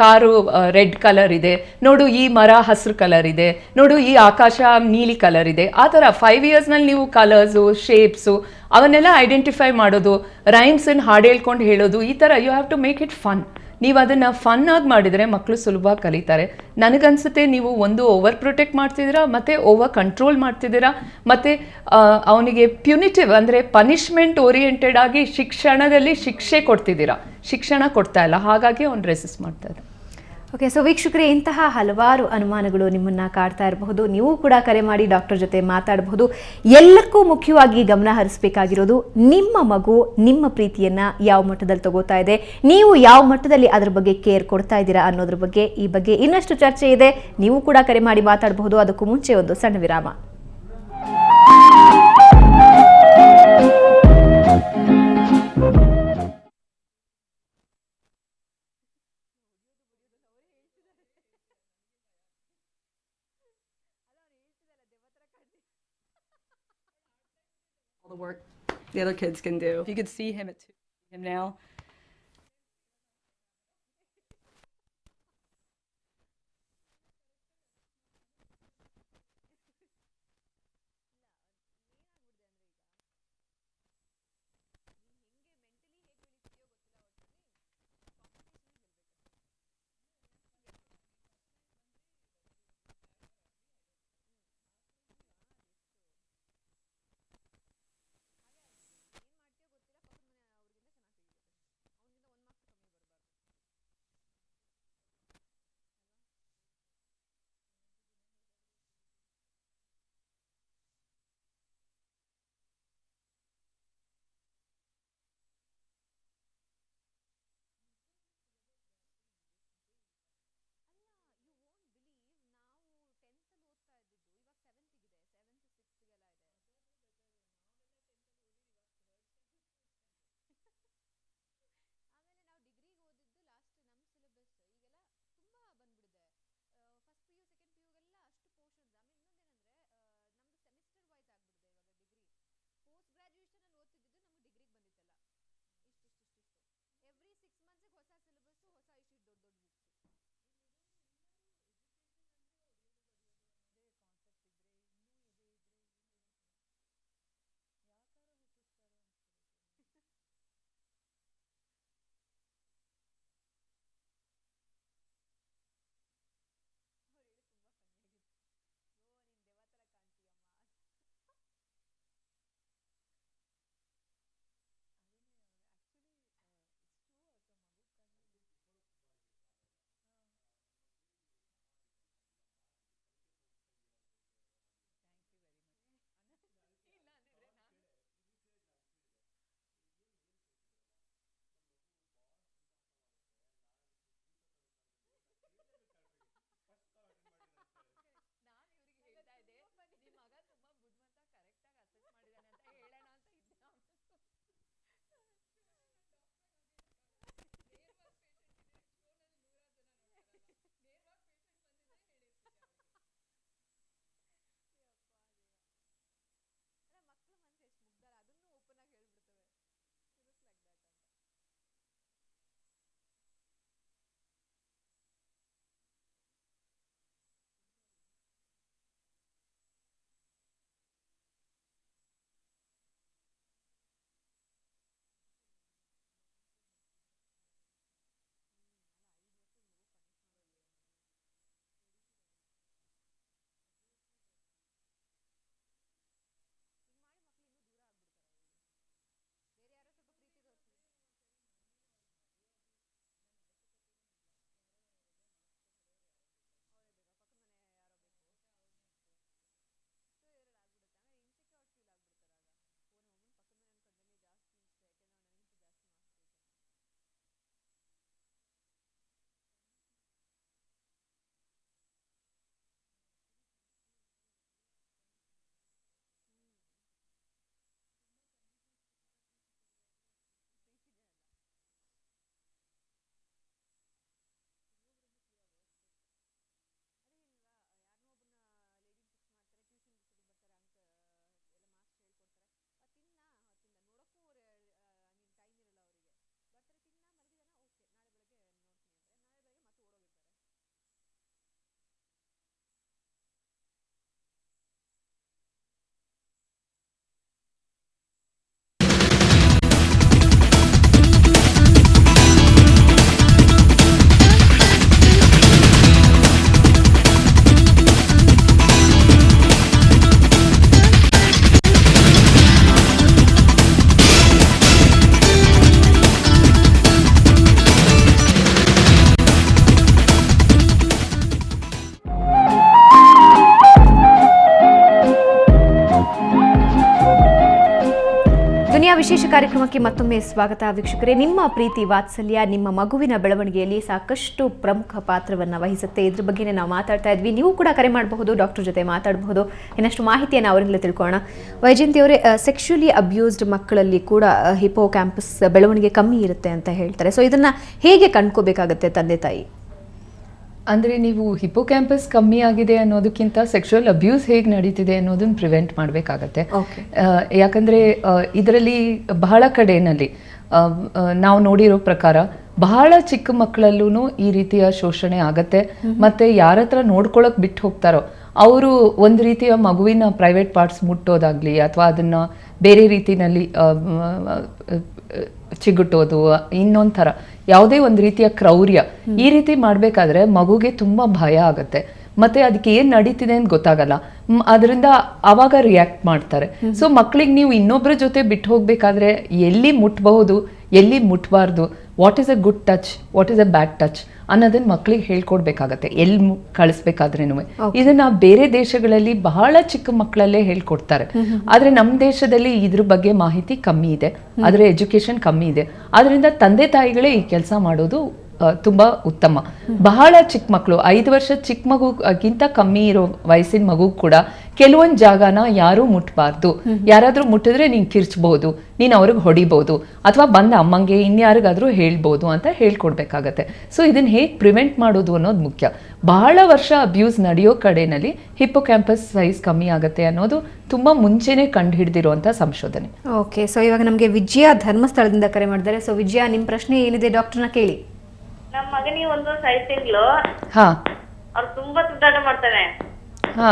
ಕಾರು ರೆಡ್ ಕಲರ್ ಇದೆ, ನೋಡು ಈ ಮರ ಹಸಿರು ಕಲರ್ ಇದೆ, ನೋಡು ಈ ಆಕಾಶ ನೀಲಿ ಕಲರ್ ಇದೆ. ಆ ಥರ 5 ಇಯರ್ಸ್ನಲ್ಲಿ ನೀವು ಕಲರ್ಸು, ಶೇಪ್ಸು ಅವನ್ನೆಲ್ಲ ಐಡೆಂಟಿಫೈ ಮಾಡೋದು, ರೈಮ್ಸನ್ನು ಹಾಡು ಹೇಳ್ಕೊಂಡು ಹೇಳೋದು, ಈ ಥರ you have to make it fun. ನೀವು ಅದನ್ನು ಫನ್ ಆಗಿ ಮಾಡಿದರೆ ಮಕ್ಕಳು ಸುಲಭವಾಗಿ ಕಲಿತಾರೆ. ನನಗನ್ಸುತ್ತೆ ನೀವು ಒಂದು ಓವರ್ ಪ್ರೊಟೆಕ್ಟ್ ಮಾಡ್ತಿದ್ದೀರಾ, ಮತ್ತು ಓವರ್ ಕಂಟ್ರೋಲ್ ಮಾಡ್ತಿದ್ದೀರಾ, ಮತ್ತು ಅವನಿಗೆ ಪ್ಯುನಿಟಿವ್ ಅಂದರೆ ಪನಿಷ್ಮೆಂಟ್ ಓರಿಯೆಂಟೆಡ್ ಆಗಿ ಶಿಕ್ಷಣದಲ್ಲಿ ಶಿಕ್ಷೆ ಕೊಡ್ತಿದ್ದೀರಾ, ಶಿಕ್ಷಣ ಕೊಡ್ತಾ ಇಲ್ಲ. ಹಾಗಾಗಿ ಅವ್ನು ರೆಸಿಸ್ಟ್ ಮಾಡ್ತಾ ಇದ್ದ. ಓಕೆ, ಸೊ ವೀಕ್ಷಕರೇ, ಇಂತಹ ಹಲವಾರು ಅನುಮಾನಗಳು ನಿಮ್ಮನ್ನು ಕಾಡ್ತಾ ಇರಬಹುದು. ನೀವು ಕೂಡ ಕರೆ ಮಾಡಿ ಡಾಕ್ಟರ್ ಜೊತೆ ಮಾತಾಡಬಹುದು. ಎಲ್ಲಕ್ಕೂ ಮುಖ್ಯವಾಗಿ ಗಮನ ಹರಿಸಬೇಕಾಗಿರೋದು, ನಿಮ್ಮ ಮಗು ನಿಮ್ಮ ಪ್ರೀತಿಯನ್ನು ಯಾವ ಮಟ್ಟದಲ್ಲಿ ತಗೋತಾ ಇದೆ, ನೀವು ಯಾವ ಮಟ್ಟದಲ್ಲಿ ಅದರ ಬಗ್ಗೆ ಕೇರ್ ಕೊಡ್ತಾ ಇದ್ದೀರಾ ಅನ್ನೋದ್ರ ಬಗ್ಗೆ. ಈ ಬಗ್ಗೆ ಇನ್ನಷ್ಟು ಚರ್ಚೆ ಇದೆ, ನೀವು ಕೂಡ ಕರೆ ಮಾಡಿ ಮಾತಾಡಬಹುದು. ಅದಕ್ಕೂ ಮುಂಚೆ ಒಂದು ಸಣ್ಣ ವಿರಾಮ. Work the other kids can do. If you could see him at 2, him now. ದುನಿಯಾ ವಿಶೇಷ ಕಾರ್ಯಕ್ರಮಕ್ಕೆ ಮತ್ತೊಮ್ಮೆ ಸ್ವಾಗತ ವೀಕ್ಷಕರೇ. ನಿಮ್ಮ ಪ್ರೀತಿ ವಾತ್ಸಲ್ಯ ನಿಮ್ಮ ಮಗುವಿನ ಬೆಳವಣಿಗೆಯಲ್ಲಿ ಸಾಕಷ್ಟು ಪ್ರಮುಖ ಪಾತ್ರವನ್ನು ವಹಿಸುತ್ತೆ. ಇದ್ರ ಬಗ್ಗೆನೇ ನಾವು ಮಾತಾಡ್ತಾ ಇದ್ವಿ. ನೀವು ಕೂಡ ಕರೆ ಮಾಡಬಹುದು, ಡಾಕ್ಟರ್ ಜೊತೆ ಮಾತಾಡಬಹುದು, ಇನ್ನಷ್ಟು ಮಾಹಿತಿಯನ್ನು ಅವರಿಂದಲೇ ತಿಳ್ಕೊಳ್ಳೋಣ. ವೈಜಯಂತಿ ಅವರೇ, ಸೆಕ್ಷುಲಿ ಅಬ್ಯೂಸ್ಡ್ ಮಕ್ಕಳಲ್ಲಿ ಕೂಡ ಹಿಪೋ ಕ್ಯಾಂಪಸ್ ಬೆಳವಣಿಗೆ ಕಮ್ಮಿ ಇರುತ್ತೆ ಅಂತ ಹೇಳ್ತಾರೆ. ಸೊ ಇದನ್ನ ಹೇಗೆ ಕಂಡ್ಕೋಬೇಕಾಗತ್ತೆ ತಂದೆ ತಾಯಿ? ಅಂದರೆ ನೀವು ಹಿಪೋಕ್ಯಾಂಪಸ್ ಕಮ್ಮಿ ಆಗಿದೆ ಅನ್ನೋದಕ್ಕಿಂತ ಸೆಕ್ಷುವಲ್ ಅಬ್ಯೂಸ್ ಹೇಗೆ ನಡೀತಿದೆ ಅನ್ನೋದನ್ನ ಪ್ರಿವೆಂಟ್ ಮಾಡಬೇಕಾಗತ್ತೆ. ಯಾಕಂದರೆ ಇದರಲ್ಲಿ ಬಹಳ ಕಡೆಯಲ್ಲಿ ನಾವು ನೋಡಿರೋ ಪ್ರಕಾರ ಬಹಳ ಚಿಕ್ಕ ಮಕ್ಕಳಲ್ಲೂ ಈ ರೀತಿಯ ಶೋಷಣೆ ಆಗತ್ತೆ. ಮತ್ತು ಯಾರ ಹತ್ರ ನೋಡ್ಕೊಳಕ್ಕೆ ಬಿಟ್ಟು ಹೋಗ್ತಾರೋ ಅವರು ಒಂದು ರೀತಿಯ ಮಗುವಿನ ಪ್ರೈವೇಟ್ ಪಾರ್ಟ್ಸ್ ಮುಟ್ಟೋದಾಗಲಿ ಅಥವಾ ಅದನ್ನು ಬೇರೆ ರೀತಿಯಲ್ಲಿ ಚಿಗುಟೋದು, ಇನ್ನೊಂದು ಥರ ಯಾವುದೇ ಒಂದು ರೀತಿಯ ಕ್ರೌರ್ಯ ಈ ರೀತಿ ಮಾಡಬೇಕಾದ್ರೆ ಮಗುಗೆ ತುಂಬ ಭಯ ಆಗುತ್ತೆ. ಮತ್ತೆ ಅದಕ್ಕೆ ಏನು ನಡೀತಿದೆ ಅಂತ ಗೊತ್ತಾಗಲ್ಲ. ಅದರಿಂದ ಆವಾಗ ರಿಯಾಕ್ಟ್ ಮಾಡ್ತಾರೆ. ಸೊ ಮಕ್ಕಳಿಗೆ ನೀವು ಇನ್ನೊಬ್ಬರ ಜೊತೆ ಬಿಟ್ಟು ಹೋಗ್ಬೇಕಾದ್ರೆ ಎಲ್ಲಿ ಮುಟ್ಬಹುದು, ಎಲ್ಲಿ ಮುಟ್ಬಾರ್ದು, what is a good touch, what is a bad touch ಅನ್ನೋದನ್ನ ಮಕ್ಕಳಿಗೆ ಹೇಳ್ಕೊಡ್ಬೇಕಾಗತ್ತೆ ಎಲ್ಲಿ ಕಳಿಸ್ಬೇಕಾದ್ರೇನು. ಇದನ್ನ ಬೇರೆ ದೇಶಗಳಲ್ಲಿ ಬಹಳ ಚಿಕ್ಕ ಮಕ್ಕಳಲ್ಲೇ ಹೇಳ್ಕೊಡ್ತಾರೆ. ಆದ್ರೆ ನಮ್ಮ ದೇಶದಲ್ಲಿ ಇದ್ರ ಬಗ್ಗೆ ಮಾಹಿತಿ ಕಮ್ಮಿ ಇದೆ, ಅದರ ಎಜುಕೇಶನ್ ಕಮ್ಮಿ ಇದೆ. ಆದ್ರಿಂದ ತಂದೆ ತಾಯಿಗಳೇ ಈ ಕೆಲಸ ಮಾಡೋದು ತುಂಬಾ ಉತ್ತಮ. ಬಹಳ ಚಿಕ್ಕ ಮಕ್ಕಳು 5 ವರ್ಷದ ಚಿಕ್ಕ ಮಗುಗಿಂತ ಕಮ್ಮಿ ಇರೋ ವಯಸ್ಸಿನ ಮಗು ಕೂಡ ಕೆಲವೊಂದು ಜಾಗನ ಯಾರೂ ಮುಟ್ಬಾರ್ದು. ಯಾರಾದ್ರೂ ಮುಟ್ಟಿದ್ರೆ ನೀನ್ ಕಿರ್ಚ್ಬಹುದು, ನೀನ್ ಅವ್ರಿಗೆ ಹೊಡಿಬಹುದು, ಅಥವಾ ಬಂದ ಅಮ್ಮಂಗೆ ಇನ್ಯಾರಿಗಾದ್ರೂ ಹೇಳ್ಬೋದು ಅಂತ ಹೇಳ್ಕೊಡ್ಬೇಕಾಗತ್ತೆ. ಸೊ ಇದನ್ನ ಹೇಗೆ ಪ್ರಿವೆಂಟ್ ಮಾಡೋದು ಅನ್ನೋದು ಮುಖ್ಯ. ಬಹಳ ವರ್ಷ ಅಬ್ಯೂಸ್ ನಡೆಯೋ ಕಡೆನಲ್ಲಿ ಹಿಪ್ಪೋಕ್ಯಾಂಪಸ್ ಸೈಜ್ ಕಮ್ಮಿ ಆಗುತ್ತೆ ಅನ್ನೋದು ತುಂಬಾ ಮುಂಚೆನೆ ಕಂಡು ಹಿಡಿದಿರುವಂತ ಸಂಶೋಧನೆ. ಓಕೆ, ಸೊ ಇವಾಗ ನಮಗೆ ವಿಜಯ ಧರ್ಮಸ್ಥಳದಿಂದ ಕರೆ ಮಾಡಿದ್ದಾರೆ. ಸೊ ವಿಜಯ, ನಿಮ್ ಪ್ರಶ್ನೆ ಏನಿದೆ ಡಾಕ್ಟರ್ನ ಕೇಳಿ. ನಮ್ಮ ಮಗನಿಗೆ 5 ತಿಂಗಳು, ಹಾ, ಅವ್ರು ತುಂಬಾ ತುಂಟಾಟ ಮಾಡ್ತಾನೆ. ಹಾ,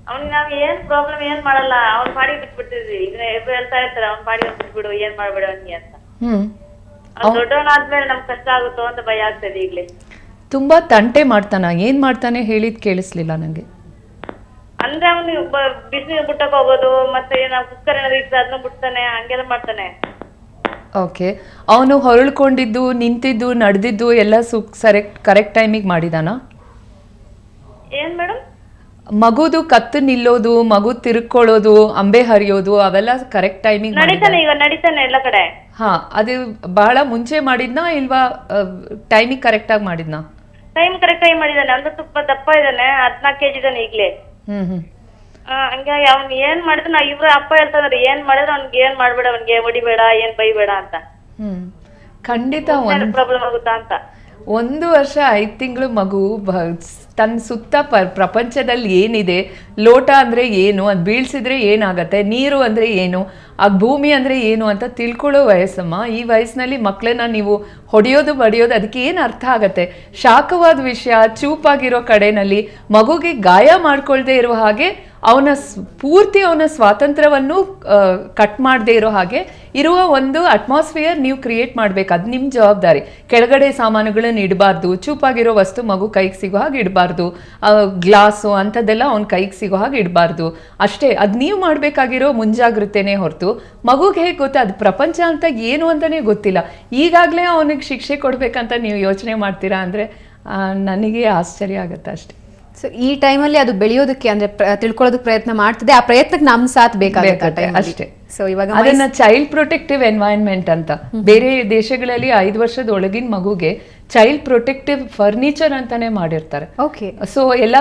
ಅವ್ನಿಗೆ ನಾವ್ ಏನ್ ಪ್ರಾಬ್ಲಮ್ ಏನ್ ಮಾಡಲ್ಲ, ಅವ್ನ ಪಾಡಿಗೆ ಬಿಟ್ಬಿಡ್ತಿದ್ವಿ. ಇದನ್ನ ಎಬ್ರು ಹೇಳ್ತಾ ಇರ್ತಾರೆ, ಅವ್ನ ಪಾಡಿಗೆ ಬಿಟ್ಬಿಡು, ಏನ್ ಮಾಡ್ಬೇಡ ಅವ್ನಿಗೆ ಅಂತ. ಅವ್ನು ದೊಡ್ಡವನಾದ್ಮೇಲೆ ನಮ್ಗೆ ಕಷ್ಟ ಆಗುತ್ತೋ ಅಂತ ಭಯ ಆಗ್ತದೆ ಈಗ್ಲೇ. ತುಂಬಾ ತಂಟೆ ಮಾಡ್ತಾನ. ಏನ್ ಮಾಡ್ತಾನೆ ಹೇಳಿದ್ ಕೇಳಿಸ್ಲಿಲ್ಲ ನಂಗೆ. ಅಂದ್ರೆ ಅವ್ನು ಬಿಸಿ ಬಿಟ್ಟಕ್ ಹೋಗೋದು, ಮತ್ತೆ ನಾವು ಕುಕ್ಕರ್ ಏನಾದ್ರು ಇಟ್ಟು ಅದನ್ನ ಬಿಡ್ತಾನೆ, ಹಂಗೆಲ್ಲ ಮಾಡ್ತಾನೆ. ಓಕೆ, ಅವನು ಹೊರಳ್ಕೊಂಡಿದ್ದು, ನಿಂತಿದ್ದು, ನಡೆದಿದ್ದು ಎಲ್ಲ ಕರೆಕ್ಟ್ ಟೈಮಿಗೆ ಮಾಡಿದಾನ? ಏನ್ ಮೇಡಮ್? ಮಗುದು ಕತ್ತು ನಿಲ್ಲೋದು, ಮಗು ತಿರ್ಕೊಳ್ಳೋದು, ಅಂಬೆ ಹರಿಯೋದು ಅವೆಲ್ಲ ಕರೆಕ್ಟ್ ಟೈಮಿಗೆ ನಡೀತಾನೆ, ಈಗ ನಡೀತಾನೆ ಎಲ್ಲ ಕಡೆ. ಹಾ, ಅದು ಬಹಳ ಮುಂಚೆ ಮಾಡಿದ್ನಾ ಇಲ್ವಾ ಟೈಮಿಗೆ ಕರೆಕ್ಟ್ ಆಗಿ ಮಾಡಿದ್ನಾ? ಟೈಮ್ ಕರೆಕ್ಟ್ ಆಗಿ ಮಾಡಿದಾನೆ. ಅಂದ್ರೆ ತುಂಬ ದಪ್ಪ ಇದ್ದಾನೆ, 14 kg ಇದ್ದಾನೆ ಈಗ್ಲೇ. ಹಂಗಾಗಿ ಅವ್ನ್ ಏನ್ ಮಾಡಿದ್ರು ನಾ ಇವ್ರ ಅಪ್ಪ ಹೇಳ್ತಾರ, ಏನ್ ಮಾಡಿದ್ರು ಅವ್ನಿಗೆ ಏನ್ ಮಾಡ್ಬೇಡ, ಅವ್ನಿಗೆ ಹೊಡಿಬೇಡ, ಏನ್ ಬೈಬೇಡ ಅಂತ. ಖಂಡಿತ ಪ್ರಾಬ್ಲಮ್ ಆಗುತ್ತಾ ಅಂತ. 1 ವರ್ಷ 5 ತಿಂಗಳು ಮಗು ತನ್ನ ಸುತ್ತ ಪ್ರಪಂಚದಲ್ಲಿ ಏನಿದೆ, ಲೋಟ ಅಂದ್ರೆ ಏನು, ಅದು ಬೀಳ್ಸಿದ್ರೆ ಏನಾಗತ್ತೆ, ನೀರು ಅಂದ್ರೆ ಏನು, ಆ ಭೂಮಿ ಅಂದ್ರೆ ಏನು ಅಂತ ತಿಳ್ಕೊಳ್ಳೋ ವಯಸ್ಸಮ್ಮ. ಈ ವಯಸ್ಸಿನಲ್ಲಿ ಮಕ್ಕಳನ್ನ ನೀವು ಹೊಡೆಯೋದು ಬಡಿಯೋದು ಅದಕ್ಕೆ ಏನು ಅರ್ಥ ಆಗತ್ತೆ? ಶಾಖವಾದ ವಿಷಯ, ಚೂಪಾಗಿರೋ ಕಡೆನಲ್ಲಿ ಮಗುಗೆ ಗಾಯ ಮಾಡ್ಕೊಳ್ದೇ ಇರೋ ಹಾಗೆ, ಪೂರ್ತಿ ಅವನ ಸ್ವಾತಂತ್ರ್ಯವನ್ನು ಕಟ್ ಮಾಡದೇ ಇರೋ ಹಾಗೆ ಇರುವ ಒಂದು ಅಟ್ಮಾಸ್ಫಿಯರ್ ನೀವು ಕ್ರಿಯೇಟ್ ಮಾಡ್ಬೇಕು. ಅದು ನಿಮ್ಮ ಜವಾಬ್ದಾರಿ. ಕೆಳಗಡೆ ಸಾಮಾನುಗಳನ್ನ ಇಡಬಾರ್ದು, ಚೂಪಾಗಿರೋ ವಸ್ತು ಮಗು ಕೈಗೆ ಸಿಗೋ ಹಾಗೆ ಇಡಬಾರ್ದು, ಗ್ಲಾಸು ಅಂಥದ್ದೆಲ್ಲ ಅವ್ನ ಕೈಗೆ ಸಿಗೋ ಹಾಗೆ ಇಡಬಾರ್ದು. ಅಷ್ಟೇ, ಅದು ನೀವು ಮಾಡಬೇಕಾಗಿರೋ ಮುಂಜಾಗ್ರತೆನೇ ಹೊರತು ಮಗುಗೆ ಹೇಗೆ ಗೊತ್ತಾ ಅದು ಪ್ರಪಂಚ ಅಂತ ಏನು ಅಂತಲೇ ಗೊತ್ತಿಲ್ಲ. ಈಗಾಗಲೇ ಅವನಿಗೆ ಶಿಕ್ಷೆ ಕೊಡ್ಬೇಕಂತ ನೀವು ಯೋಚನೆ ಮಾಡ್ತೀರಾ ಅಂದರೆ ನನಗೆ ಆಶ್ಚರ್ಯ ಆಗುತ್ತೆ ಅಷ್ಟೇ. ಸೊ ಈ ಟೈಮಲ್ಲಿ ಅದು ಬೆಳೆಯೋದಕ್ಕೆ ಅಂದ್ರೆ ತಿಳ್ಕೊಳ್ಳೋದಕ್ಕೆ ಪ್ರಯತ್ನ ಮಾಡ್ತಿದೆ, ಆ ಪ್ರಯತ್ನಕ್ಕೆ ನಮ್ಮ ಸಾಥ್ ಬೇಕಾಗುತ್ತೆ ಅಷ್ಟೇ. ಸೊ ಇವಾಗ ಅದನ್ನ ಚೈಲ್ಡ್ ಪ್ರೊಟೆಕ್ಟಿವ್ ಎನ್ವೈರನ್ಮೆಂಟ್ ಅಂತ ಬೇರೆ ದೇಶಗಳಲ್ಲಿ 5 ವರ್ಷದ ಒಳಗಿನ ಮಗುಗೆ ಚೈಲ್ಡ್ ಪ್ರೊಟೆಕ್ಟಿವ್ ಫರ್ನಿಚರ್ ಅಂತಾನೆ ಮಾಡಿರ್ತಾರೆ. ಓಕೆ, ಸೊ ಎಲ್ಲ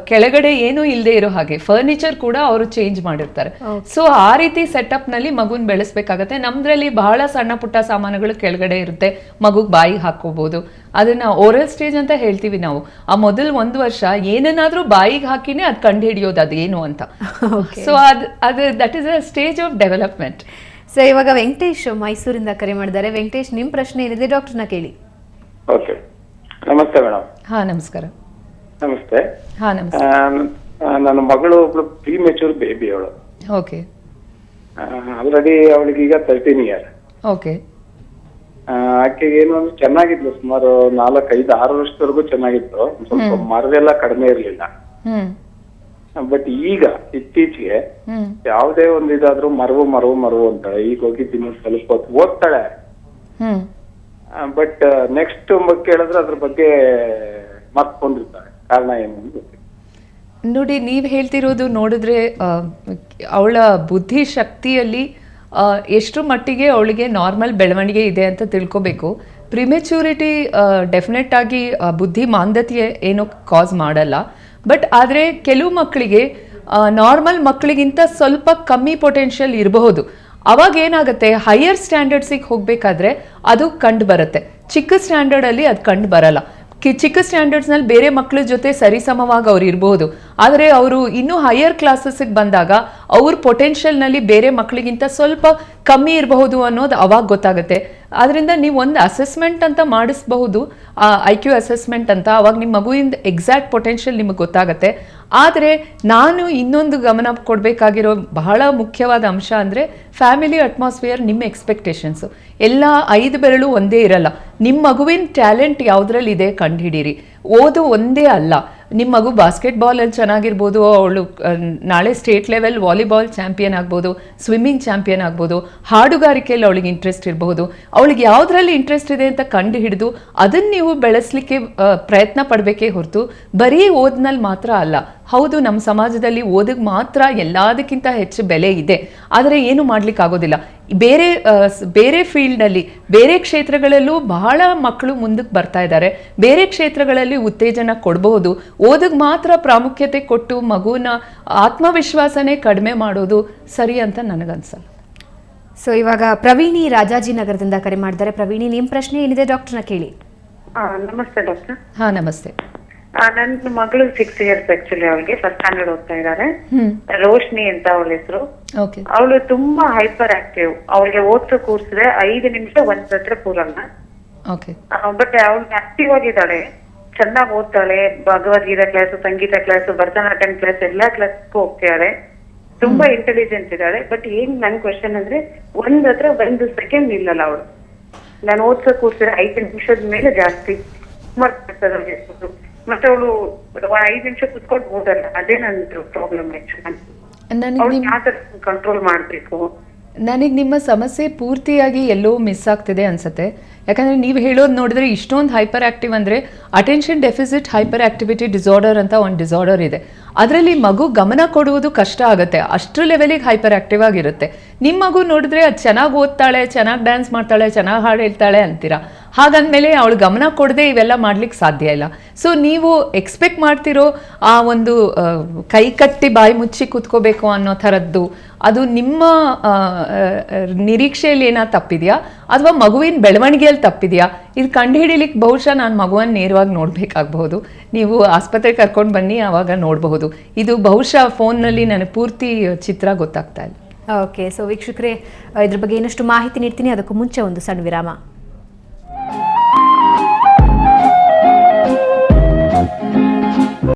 ಕೆಳಗಡೆ ಏನು ಇಲ್ಲದೆ ಇರೋ ಹಾಗೆ ಫರ್ನಿಚರ್ ಕೂಡ ಅವರು ಚೇಂಜ್ ಮಾಡಿರ್ತಾರೆ. ಸೊ ಆ ರೀತಿ ಸೆಟಪ್ ನಲ್ಲಿ ಮಗುನ್ ಬೆಳೆಸ್ಬೇಕಾಗತ್ತೆ. ನಮ್ದ್ರಲ್ಲಿ ಬಹಳ ಸಣ್ಣ ಪುಟ್ಟ ಸಾಮಾನುಗಳು ಕೆಳಗಡೆ ಇರುತ್ತೆ, ಮಗುಗ್ ಬಾಯಿಗೆ ಹಾಕೋಬಹುದು. ಅದನ್ನ ಓರಲ್ ಸ್ಟೇಜ್ ಅಂತ ಹೇಳ್ತೀವಿ ನಾವು. ಆ ಮೊದಲು 1 ವರ್ಷ ಏನನ್ನಾದ್ರೂ ಬಾಯಿಗೆ ಹಾಕಿನೇ ಅದು ಕಂಡು ಹಿಡಿಯೋದು ಅದೇನು ಅಂತ. ಸೊ ಅದು that is a stage of development. So ಇವಾಗ ವೆಂಕಟೇಶ್ ಮೈಸೂರಿಂದ ಕರೆ ಮಾಡಿದ್ದಾರೆ. ವೆಂಕಟೇಶ್, ನಿಮ್ ಪ್ರಶ್ನೆ ಏನಿದೆ ಡಾಕ್ಟರ್ನ ಕೇಳಿ. ಓಕೆ, ನಮಸ್ತೆ ಮೇಡಮ್. ಹಾ, ನಮಸ್ಕಾರ. ನಮಸ್ತೆ. ಹಾ, ನಮಸ್ತೆ. ನನ್ನ ಮಗಳು ಒಬ್ಳು ಪ್ರೀ ಮೆಚೂರ್ ಬೇಬಿ ಅವಳು. ಓಕೆ. ಆಲ್ರೆಡಿ ಅವಳಿಗೆ ಈಗ 13 ಇಯರ್. ಓಕೆ. ಆಕೆಗೆ ಏನು ಅಂದ್ರೆ ಚೆನ್ನಾಗಿದ್ಲು, ಸುಮಾರು 4, 5, 6 ವರ್ಷದವರೆಗೂ ಚೆನ್ನಾಗಿತ್ತು. ಸ್ವಲ್ಪ ಮರವೆಲ್ಲ ಕಡಿಮೆ ಇರ್ಲಿಲ್ಲ. ಬಟ್ ಈಗ ಇತ್ತೀಚೆಗೆ ಯಾವುದೇ ಒಂದು ಇದಾದ್ರೂ ಮರವು ಅಂತಾಳೆ. ಈಗ ಹೋಗಿದ್ದೀನಿ ಸ್ವಲ್ಪ ಹೊತ್ತು ಓದ್ತಾಳೆ, ಬಟ್ ನೆಕ್ಸ್ಟ್ ಕೇಳಿದ್ರೆ ಅದ್ರ ಬಗ್ಗೆ ಮರ್ತ್ಕೊಂಡಿರ್ತಾಳೆ. ಕಾರಣ ಏನು ಅಂತ ಗೊತ್ತಿಲ್ಲ. ನೋಡಿ, ನೀವು ಹೇಳ್ತಿರೋದು ನೋಡಿದ್ರೆ ಅವಳ ಬುದ್ಧಿ ಶಕ್ತಿಯಲ್ಲಿ ಎಷ್ಟು ಮಟ್ಟಿಗೆ ಅವಳಿಗೆ ನಾರ್ಮಲ್ ಬೆಳವಣಿಗೆ ಇದೆ ಅಂತ ತಿಳ್ಕೊಬೇಕು. ಪ್ರಿಮೆಚ್ಯೂರಿಟಿ ಡೆಫಿನೆಟ್ ಆಗಿ ಬುದ್ಧಿ ಮಾಂದ್ಯತೆ ಏನೋ ಕಾಸ್ ಮಾಡಲ್ಲ. ಬಟ್ ಆದರೆ ಕೆಲವು ಮಕ್ಕಳಿಗೆ ನಾರ್ಮಲ್ ಮಕ್ಕಳಿಗಿಂತ ಸ್ವಲ್ಪ ಕಮ್ಮಿ ಪೊಟೆನ್ಷಿಯಲ್ ಇರಬಹುದು. ಅವಾಗ ಏನಾಗುತ್ತೆ, ಹೈಯರ್ ಸ್ಟ್ಯಾಂಡರ್ಡ್ಸಿಗೆ ಹೋಗಬೇಕಾದ್ರೆ ಅದು ಕಂಡು ಬರುತ್ತೆ. ಚಿಕ್ಕ ಸ್ಟ್ಯಾಂಡರ್ಡಲ್ಲಿ ಅದು ಕಂಡು ಬರಲ್ಲ. ಚಿಕ್ಕ ಸ್ಟ್ಯಾಂಡರ್ಡ್ಸ್ನಲ್ಲಿ ಬೇರೆ ಮಕ್ಕಳ ಜೊತೆ ಸರಿಸಮವಾಗಿ ಅವ್ರು ಇರಬಹುದು. ಆದರೆ ಅವರು ಇನ್ನೂ ಹೈಯರ್ ಕ್ಲಾಸಸ್ಗೆ ಬಂದಾಗ ಅವ್ರ ಪೊಟೆನ್ಷಿಯಲ್ನಲ್ಲಿ ಬೇರೆ ಮಕ್ಕಳಿಗಿಂತ ಸ್ವಲ್ಪ ಕಮ್ಮಿ ಇರಬಹುದು ಅನ್ನೋದು ಅವಾಗ ಗೊತ್ತಾಗುತ್ತೆ. ಆದ್ದರಿಂದ ನೀವು ಒಂದು ಅಸೆಸ್ಮೆಂಟ್ ಅಂತ ಮಾಡಿಸಬಹುದು, IQ ಅಸೆಸ್ಮೆಂಟ್ ಅಂತ. ಅವಾಗ ನಿಮ್ಮ ಮಗುವಿಂದ ಎಕ್ಸಾಕ್ಟ್ ಪೊಟೆನ್ಷಿಯಲ್ ನಿಮಗೆ ಗೊತ್ತಾಗುತ್ತೆ. ಆದರೆ ನಾನು ಇನ್ನೊಂದು ಗಮನ ಕೊಡಬೇಕಾಗಿರೋ ಬಹಳ ಮುಖ್ಯವಾದ ಅಂಶ ಅಂದರೆ ಫ್ಯಾಮಿಲಿ ಅಟ್ಮಾಸ್ಫಿಯರ್, ನಿಮ್ಮ ಎಕ್ಸ್ಪೆಕ್ಟೇಷನ್ಸು. ಎಲ್ಲ 5 ಬೆರಳು ಒಂದೇ ಇರಲ್ಲ. ನಿಮ್ಮ ಮಗುವಿನ ಟ್ಯಾಲೆಂಟ್ ಯಾವುದ್ರಲ್ಲಿದೆ ಕಂಡುಹಿಡೀರಿ. ಓದು ಒಂದೇ ಅಲ್ಲ. ನಿಮ್ಮ ಮಗು ಬಾಸ್ಕೆಟ್ಬಾಲಲ್ಲಿ ಚೆನ್ನಾಗಿರ್ಬೋದು, ಅವಳು ನಾಳೆ ಸ್ಟೇಟ್ ಲೆವೆಲ್ ವಾಲಿಬಾಲ್ ಚಾಂಪಿಯನ್ ಆಗ್ಬೋದು, ಸ್ವಿಮ್ಮಿಂಗ್ ಚಾಂಪಿಯನ್ ಆಗ್ಬೋದು, ಹಾಡುಗಾರಿಕೆಯಲ್ಲಿ ಅವಳಿಗೆ ಇಂಟ್ರೆಸ್ಟ್ ಇರಬಹುದು. ಅವಳಿಗೆ ಯಾವುದರಲ್ಲಿ ಇಂಟ್ರೆಸ್ಟ್ ಇದೆ ಅಂತ ಕಂಡು ಹಿಡಿದು ಅದನ್ನು ನೀವು ಬೆಳೆಸಲಿಕ್ಕೆ ಪ್ರಯತ್ನ ಪಡಬೇಕೇ ಹೊರತು ಬರೀ ಓದಿನಲ್ಲಿ ಮಾತ್ರ ಅಲ್ಲ. ಹೌದು, ನಮ್ಮ ಸಮಾಜದಲ್ಲಿ ಓದಿಗೆ ಮಾತ್ರ ಎಲ್ಲದಕ್ಕಿಂತ ಹೆಚ್ಚು ಬೆಲೆ ಇದೆ, ಆದರೆ ಏನು ಮಾಡ್ಲಿಕ್ಕೆ ಆಗೋದಿಲ್ಲ. ಬೇರೆ ಫೀಲ್ಡ್ನಲ್ಲಿ, ಬೇರೆ ಕ್ಷೇತ್ರಗಳಲ್ಲೂ ಬಹಳ ಮಕ್ಕಳು ಮುಂದಕ್ಕೆ ಬರ್ತಾ ಇದ್ದಾರೆ. ಬೇರೆ ಕ್ಷೇತ್ರಗಳಲ್ಲಿ ಉತ್ತೇಜನ ಕೊಡಬಹುದು. ಓದಿಗೆ ಮಾತ್ರ ಪ್ರಾಮುಖ್ಯತೆ ಕೊಟ್ಟು ಮಗುವಿನ ಆತ್ಮವಿಶ್ವಾಸನೇ ಕಡಿಮೆ ಮಾಡೋದು ಸರಿ ಅಂತ ನನಗನ್ಸಲ್ಲ. ಸೊ ಇವಾಗ ಪ್ರವೀಣಿ ರಾಜಾಜಿನಗರದಿಂದ ಕರೆ ಮಾಡಿದ್ದಾರೆ. ಪ್ರವೀಣಿ, ನಿಮ್ಮ ಪ್ರಶ್ನೆ ಏನಿದೆ ಡಾಕ್ಟರ್ನ ಕೇಳಿ. ನಮಸ್ತೆ ಡಾಕ್ಟರ್. ಹಾ, ನಮಸ್ತೆ. ನನ್ನ ಮಗಳು 6 years ಆಕ್ಚುಲಿ, ಅವಳಿಗೆ ಫಸ್ಟ್ ಸ್ಟ್ಯಾಂಡರ್ಡ್ ಓದ್ತಾ ಇದ್ದಾರೆ. ರೋಶ್ನಿ ಅಂತ ಅವಳ ಹೆಸರು. ಅವಳು ತುಂಬಾ ಹೈಪರ್ ಆಕ್ಟಿವ್. ಅವಳಿಗೆ ಓದ್ಸೋ ಕೂರ್ಸಿದ್ರೆ 5 ನಿಮಿಷ ಒಂದ್ ಸತ್ರ ಕೂರಲ್ಲ. ಬಟ್ ಅವಳಿಗೆ ಆಕ್ಟಿವ್ ಆಗಿದ್ದಾಳೆ, ಚೆನ್ನಾಗಿ ಓದ್ತಾಳೆ. ಭಗವದ್ಗೀತಾ ಕ್ಲಾಸ್, ಸಂಗೀತ ಕ್ಲಾಸ್, ಭರತನಾಟ್ಯಂ ಕ್ಲಾಸ್, ಎಲ್ಲಾ ಕ್ಲಾಸ್ಗೂ ಹೋಗ್ತಿದ್ದಾಳೆ. ತುಂಬಾ ಇಂಟೆಲಿಜೆಂಟ್ ಇದ್ದಾಳೆ. ಬಟ್ ಏನ್ ನನ್ ಕ್ವೆಶನ್ ಅಂದ್ರೆ, ಒಂದು ಸೆಕೆಂಡ್ ನಿಲ್ಲಲ್ಲ ಅವಳು. ನಾನು ಓದ್ಸೋ ಕೂರ್ಸಿದ್ರೆ 5 ನಿಮಿಷದ ಮೇಲೆ ಜಾಸ್ತಿ ಮಾಡ್ತಾರೆ. ಮತ್ತೆ ಅವಳು 5 ನಿಮಿಷ ಕುತ್ಕೊಂಡು ಓದಲ್ಲ. ಅದೇ ನಂದು ಪ್ರಾಬ್ಲಮ್. ಕಂಟ್ರೋಲ್ ಮಾಡ್ಬೇಕು. ನನಗೆ ನಿಮ್ಮ ಸಮಸ್ಯೆ ಪೂರ್ತಿಯಾಗಿ ಎಲ್ಲೋ ಮಿಸ್ ಆಗ್ತಿದೆ ಅನ್ಸುತ್ತೆ. ಯಾಕಂದರೆ ನೀವು ಹೇಳೋದು ನೋಡಿದ್ರೆ ಇಷ್ಟೊಂದು ಹೈಪರ್ ಆಕ್ಟಿವ್ ಅಂದರೆ attention deficit hyperactivity disorder ಅಂತ ಒಂದು ಡಿಸಾರ್ಡರ್ ಇದೆ. ಅದರಲ್ಲಿ ಮಗು ಗಮನ ಕೊಡುವುದು ಕಷ್ಟ ಆಗುತ್ತೆ, ಅಷ್ಟರ ಲೆವೆಲಿಗೆ ಹೈಪರ್ ಆಕ್ಟಿವ್ ಆಗಿರುತ್ತೆ. ನಿಮ್ಮ ಮಗು ನೋಡಿದ್ರೆ ಅದು ಚೆನ್ನಾಗಿ ಓದ್ತಾಳೆ, ಚೆನ್ನಾಗಿ ಡ್ಯಾನ್ಸ್ ಮಾಡ್ತಾಳೆ, ಚೆನ್ನಾಗಿ ಹಾಡು ಹೇಳ್ತಾಳೆ ಅಂತೀರಾ. ಹಾಗಂದಮೇಲೆ ಅವಳು ಗಮನ ಕೊಡದೆ ಇವೆಲ್ಲ ಮಾಡ್ಲಿಕ್ಕೆ ಸಾಧ್ಯ ಇಲ್ಲ. ಸೊ ನೀವು ಎಕ್ಸ್ಪೆಕ್ಟ್ ಮಾಡ್ತಿರೋ ಆ ಒಂದು ಕೈ ಕಟ್ಟಿ ಬಾಯಿ ಮುಚ್ಚಿ ಕೂತ್ಕೋಬೇಕು ಅನ್ನೋ ಥರದ್ದು, ಅದು ನಿಮ್ಮ ನಿರೀಕ್ಷೆಯಲ್ಲಿ ಏನಾದ್ರು ತಪ್ಪಿದೆಯಾ ಅಥವಾ ಮಗುವಿನ ಬೆಳವಣಿಗೆಯಲ್ಲಿ ತಪ್ಪಿದೆಯಾ? ಇದು ಕಂಡುಹಿಡಿಲಿಕ್ಕೆ ಬಹುಶಃ ನಾನು ಮಗುವನ್ನು ನೇರವಾಗಿ ನೋಡಬೇಕಾಗಬಹುದು. ನೀವು ಆಸ್ಪತ್ರೆಗೆ ಕರ್ಕೊಂಡು ಬನ್ನಿ, ಆವಾಗ ನೋಡಬಹುದು. ಇದು ಬಹುಶಃ ಫೋನ್ನಲ್ಲಿ ನನಗೆ ಪೂರ್ತಿ ಚಿತ್ರ ಗೊತ್ತಾಗ್ತಾ ಇಲ್ಲ. ಓಕೆ, ಸೊ ವೀಕ್ಷಕರೇ, ಇದ್ರ ಬಗ್ಗೆ ಇನ್ನಷ್ಟು ಮಾಹಿತಿ ನೀಡ್ತೀನಿ. ಅದಕ್ಕೂ ಮುಂಚೆ ಒಂದು ಸಣ್ಣ ವಿರಾಮ.